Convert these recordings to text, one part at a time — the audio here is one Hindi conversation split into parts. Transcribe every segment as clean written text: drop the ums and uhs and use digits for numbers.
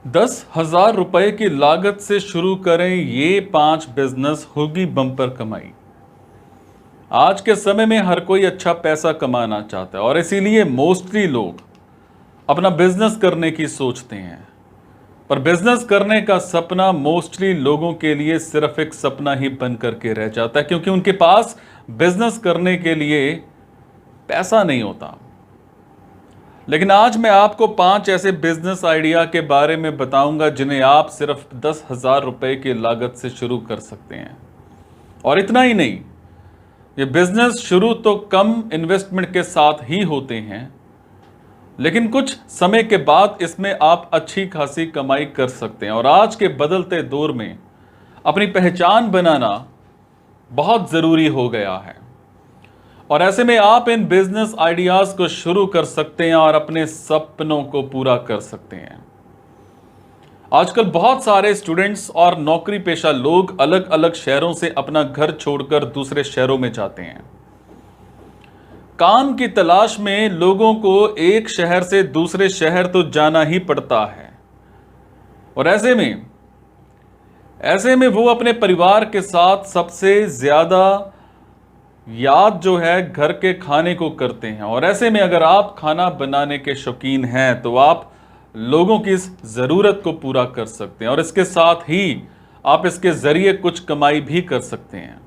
10,000 रुपए की लागत से शुरू करें ये 5 बिजनेस, होगी बम्पर कमाई। आज के समय में हर कोई अच्छा पैसा कमाना चाहता है और इसीलिए मोस्टली लोग अपना बिजनेस करने की सोचते हैं। पर बिजनेस करने का सपना मोस्टली लोगों के लिए सिर्फ एक सपना ही बन करके रह जाता है, क्योंकि उनके पास बिजनेस करने के लिए पैसा नहीं होता। लेकिन आज मैं आपको 5 ऐसे बिजनेस आइडिया के बारे में बताऊंगा जिन्हें आप सिर्फ 10,000 रुपए की लागत से शुरू कर सकते हैं। और इतना ही नहीं, ये बिजनेस शुरू तो कम इन्वेस्टमेंट के साथ ही होते हैं, लेकिन कुछ समय के बाद इसमें आप अच्छी खासी कमाई कर सकते हैं। और आज के बदलते दौर में अपनी पहचान बनाना बहुत ज़रूरी हो गया है। और ऐसे में आप इन बिजनेस आइडियाज़ को शुरू कर सकते हैं और अपने सपनों को पूरा कर सकते हैं। आजकल बहुत सारे स्टूडेंट्स और नौकरी पेशा लोग अलग अलग शहरों से अपना घर छोड़कर दूसरे शहरों में जाते हैं। काम की तलाश में लोगों को एक शहर से दूसरे शहर तो जाना ही पड़ता है। और ऐसे में वो अपने परिवार के साथ सबसे ज्यादा याद जो है घर के खाने को करते हैं। और ऐसे में अगर आप खाना बनाने के शौकीन हैं तो आप लोगों की इस ज़रूरत को पूरा कर सकते हैं और इसके साथ ही आप इसके ज़रिए कुछ कमाई भी कर सकते हैं।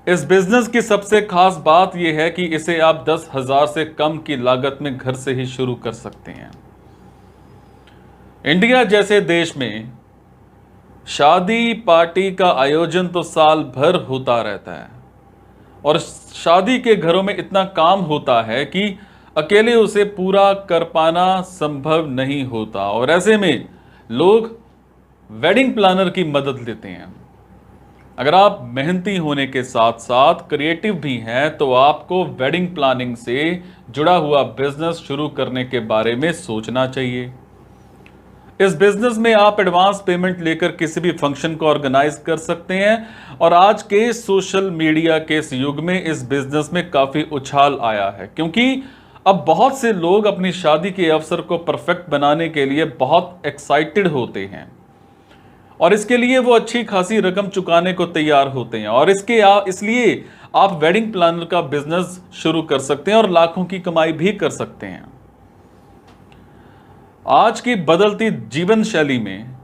इस बिज़नेस की सबसे खास बात यह है कि इसे आप 10,000 से कम की लागत में घर से ही शुरू कर सकते हैं। इंडिया जैसे देश में शादी पार्टी का आयोजन तो साल भर होता रहता है और शादी के घरों में इतना काम होता है कि अकेले उसे पूरा कर पाना संभव नहीं होता। और ऐसे में लोग वेडिंग प्लानर की मदद लेते हैं। अगर आप मेहनती होने के साथ साथ क्रिएटिव भी हैं तो आपको वेडिंग प्लानिंग से जुड़ा हुआ बिजनेस शुरू करने के बारे में सोचना चाहिए। इस बिजनेस में आप एडवांस पेमेंट लेकर किसी भी फंक्शन को ऑर्गेनाइज कर सकते हैं। और आज के सोशल मीडिया के इस युग में इस बिजनेस में काफ़ी उछाल आया है, क्योंकि अब बहुत से लोग अपनी शादी के अवसर को परफेक्ट बनाने के लिए बहुत एक्साइटेड होते हैं और इसके लिए वो अच्छी खासी रकम चुकाने को तैयार होते हैं। और इसलिए आप वेडिंग प्लानर का बिजनेस शुरू कर सकते हैं और लाखों की कमाई भी कर सकते हैं। आज की बदलती जीवन शैली में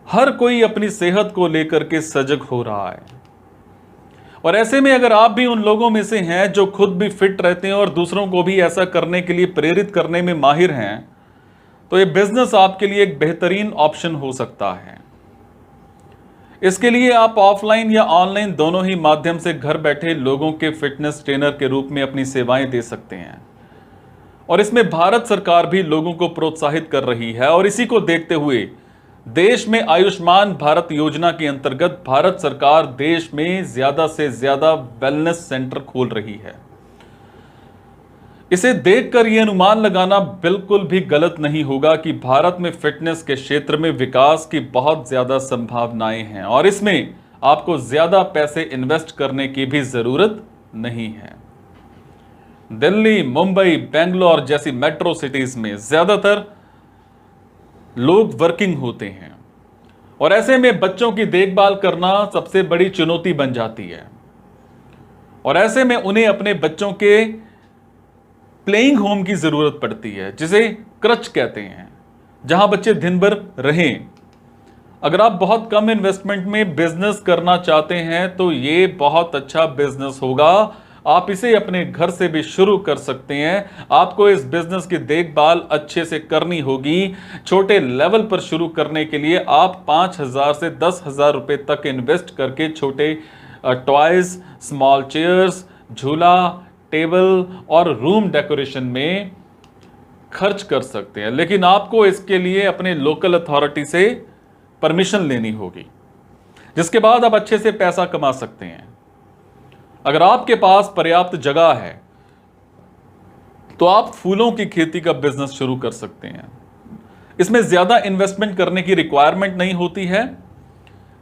हर कोई अपनी सेहत को लेकर के सजग हो रहा है। और ऐसे में अगर आप भी उन लोगों में से हैं जो खुद भी फिट रहते हैं और दूसरों को भी ऐसा करने के लिए प्रेरित करने में माहिर हैं, तो ये बिजनेस आपके लिए एक बेहतरीन ऑप्शन हो सकता है। इसके लिए आप ऑफलाइन या ऑनलाइन दोनों ही माध्यम से घर बैठे लोगों के फिटनेस ट्रेनर के रूप में अपनी सेवाएं दे सकते हैं। और इसमें भारत सरकार भी लोगों को प्रोत्साहित कर रही है। और इसी को देखते हुए देश में आयुष्मान भारत योजना के अंतर्गत भारत सरकार देश में ज्यादा से ज्यादा वेलनेस सेंटर खोल रही है। इसे देखकर यह अनुमान लगाना बिल्कुल भी गलत नहीं होगा कि भारत में फिटनेस के क्षेत्र में विकास की बहुत ज्यादा संभावनाएं हैं और इसमें आपको ज्यादा पैसे इन्वेस्ट करने की भी जरूरत नहीं है। दिल्ली, मुंबई, बेंगलोर जैसी मेट्रो सिटीज में ज्यादातर लोग वर्किंग होते हैं और ऐसे में बच्चों की देखभाल करना सबसे बड़ी चुनौती बन जाती है। और ऐसे में उन्हें अपने बच्चों के प्लेइंग होम की जरूरत पड़ती है, जिसे क्रच कहते हैं, जहां बच्चे दिन भर रहें। अगर आप बहुत कम इन्वेस्टमेंट में बिजनेस करना चाहते हैं तो ये बहुत अच्छा बिजनेस होगा। आप इसे अपने घर से भी शुरू कर सकते हैं। आपको इस बिजनेस की देखभाल अच्छे से करनी होगी। छोटे लेवल पर शुरू करने के लिए आप 5,000 से 10,000 रुपए तक इन्वेस्ट करके छोटे टॉयज, स्मॉल चेयर्स, झूला, टेबल और रूम डेकोरेशन में खर्च कर सकते हैं। लेकिन आपको इसके लिए अपने लोकल अथॉरिटी से परमिशन लेनी होगी, जिसके बाद आप अच्छे से पैसा कमा सकते हैं। अगर आपके पास पर्याप्त जगह है तो आप फूलों की खेती का बिजनेस शुरू कर सकते हैं। इसमें ज्यादा इन्वेस्टमेंट करने की रिक्वायरमेंट नहीं होती है।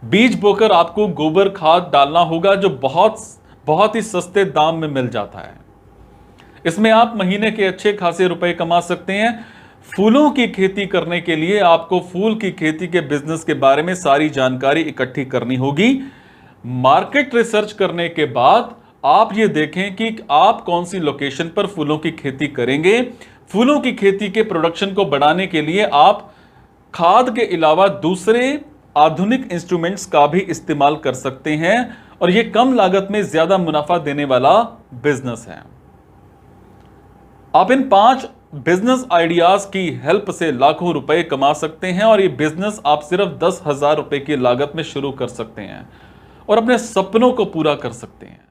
बीज बोकर आपको गोबर खाद डालना होगा जो बहुत ही सस्ते दाम में मिल जाता है। इसमें आप महीने के अच्छे खासे रुपए कमा सकते हैं। फूलों की खेती करने के लिए आपको फूल की खेती के बिजनेस के बारे में सारी जानकारी इकट्ठी करनी होगी। मार्केट रिसर्च करने के बाद आप ये देखें कि आप कौन सी लोकेशन पर फूलों की खेती करेंगे। फूलों की खेती के प्रोडक्शन को बढ़ाने के लिए आप खाद के अलावा दूसरे आधुनिक इंस्ट्रूमेंट्स का भी इस्तेमाल कर सकते हैं और यह कम लागत में ज्यादा मुनाफा देने वाला बिजनेस है। आप इन 5 बिजनेस आइडियाज की हेल्प से लाखों रुपए कमा सकते हैं और ये बिजनेस आप सिर्फ 10,000 रुपए की लागत में शुरू कर सकते हैं और अपने सपनों को पूरा कर सकते हैं।